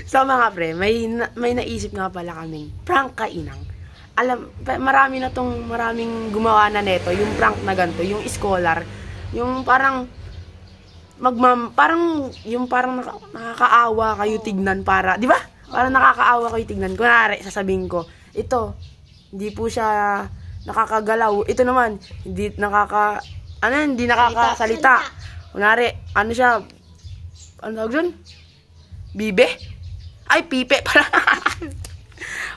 So mga pre, may naisip nga pala kaming prank ka inang. Alam, maraming gumawa na neto, yung prank na ganito, yung scholar, yung parang nakakaawa kayo tignan para, di ba? Parang nakakaawa kayo tignan. Kunwari, sasabihin ko, ito, hindi po siya nakakagalaw. Ito naman, hindi nakakasalita. Kunwari, ano siya, ano tawag dun? Bibe? Ay, pipe pala.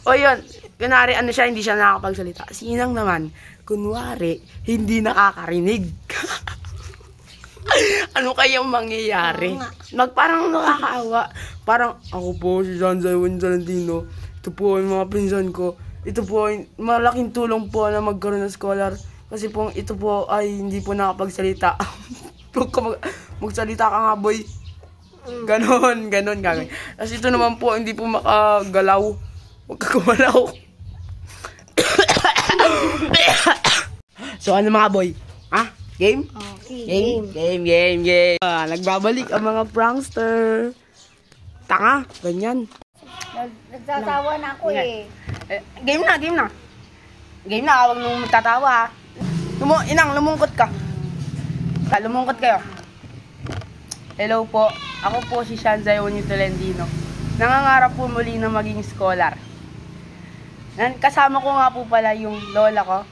O yun, kunwari, ano siya, hindi siya nakakapagsalita. Si Inang naman, kunwari, hindi nakakarinig. Ano kayang mangyayari? Parang nakakaawa. Parang, ako po si Sanzay Valentino. Ito po yung mga pinsan ko. Ito po ay malaking tulong po na magkaroon ng scholar. Kasi po, ito po ay hindi po nakapagsalita. Magsalita ka nga, boy. Ganon gagawin. Kasi ito naman po, hindi po makagalaw. Huwag ka gumalaw. So, ano mga boy? Ha? Game? Okay, game. Nagbabalik ang mga prankster. Tanga, ganyan. Nagtatawa na ako eh. Game na. Game na, huwag nung magtatawa. Inang, lumungkot ka. Lumungkot kayo. Hello po, ako po si Sanzay Valentino. Nangangarap po muli na maging scholar. Kasama ko nga po pala yung lola ko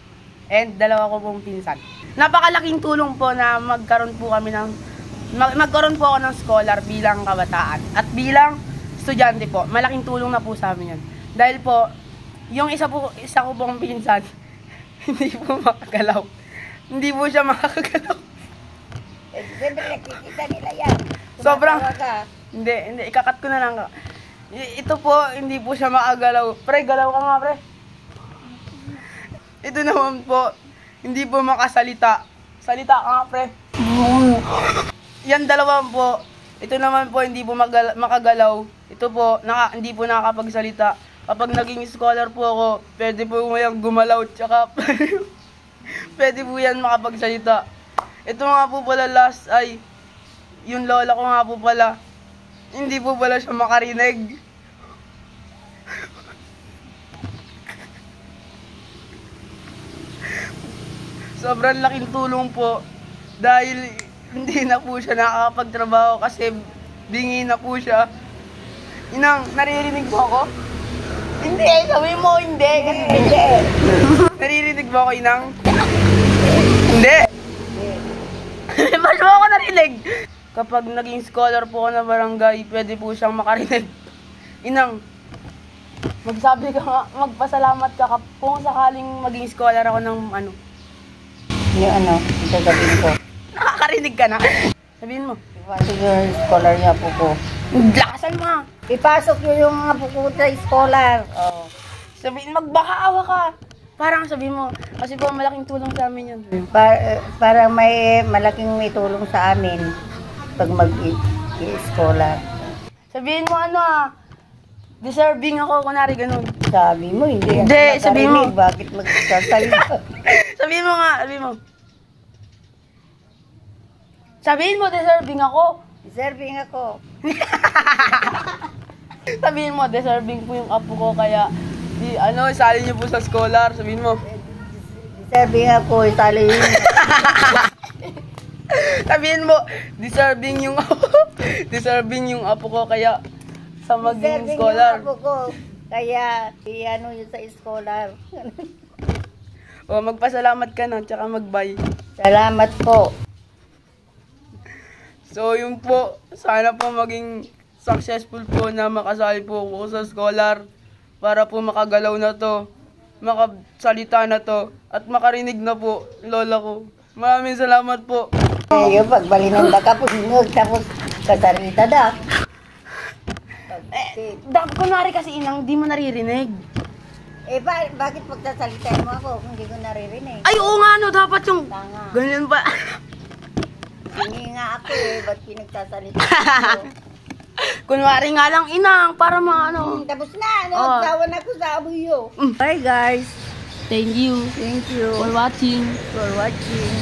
and dalawa ko pong pinsan. Napakalaking tulong po na magkaroon po ako ng scholar bilang kabataan. At bilang estudyante po, malaking tulong na po sa amin yan. Dahil po, yung isa ko pong pinsan, hindi po makagalaw. Hindi po siya makakagalaw. Siyempre nakikita nila yan. Sobrang, hindi, ikakat ko na lang. Ito po, hindi po siya makagalaw. Pre, galaw ka nga, pre. Ito naman po, hindi po makasalita. Salita ka nga, pre. Yan dalawa po. Ito naman po, hindi po makagalaw. Ito po, hindi po nakakapagsalita. Kapag naging scholar po ako, pwede po mayang gumalaw. Tsaka, pwede po yan makapagsalita. Ito nga po pala last ay, yung lola ko nga po pala, hindi po pala siya makarinig. Sobrang laking tulong po dahil hindi na po siya nakakapagtrabaho kasi bingi na po siya. Inang, naririnig mo ako? Hindi, sabi mo hindi. Kasi hindi. Naririnig mo ako, Inang? Hindi. Ba't mo ako narinig? Kapag naging scholar po ako na barangay, pwede po siyang makarinig. Inang, magsabi ka nga, magpasalamat ka kung sakaling maging scholar ako ng ano. Yung ano, sasabihin ko. Nakakarinig ka na. Sabihin mo. Ipasok yung scholar niya po ko. Lakasan mo nga. Ipasok yung mga po ko sa scholar. Oh. Sabihin, magbakaawa ka. Parang sabihin mo, kasi po malaking tulong sa amin yun. Para may malaking may tulong sa amin pag mag-scholar. Sabihin mo deserving ako, kunwari ganun. Sabi mo, hindi. Hindi, sabihin mo. Bakit magsasalita? Sabihin mo nga, sabihin mo. Sabihin mo, deserving ako. Deserving ako. Sabihin mo, deserving po yung apo ko, kaya isali niyo po sa scholar, sabihin mo. Deserving ako, isali yun. Sabihin mo, deserving yung apo ko, kaya sa maging scholar. Deserving yung apo ko, kaya iano yun sa scholar. O, magpasalamat ka na, tsaka mag-bye. Salamat po. So, yun po, sana po maging successful po na makasali po ako sa scholar para po makagalaw na to, makasalita na to, at makarinig na po, lola ko. Maraming salamat po. Yung pagbalinanda ka po, tapos kasarita da. Kunwari kasi Inang, di mo naririnig. Bakit pagsasalitahin mo ako kung hindi ko naririnig? Ay, oo nga, dapat yung Tanga. ganyan pa. Hindi nga ako ba't pinagsasalita ako? Kunwari nga lang Inang, para Tapos na, nagsawa na ako sa abuyo. Bye guys. Thank you Thank you for watching. for watching.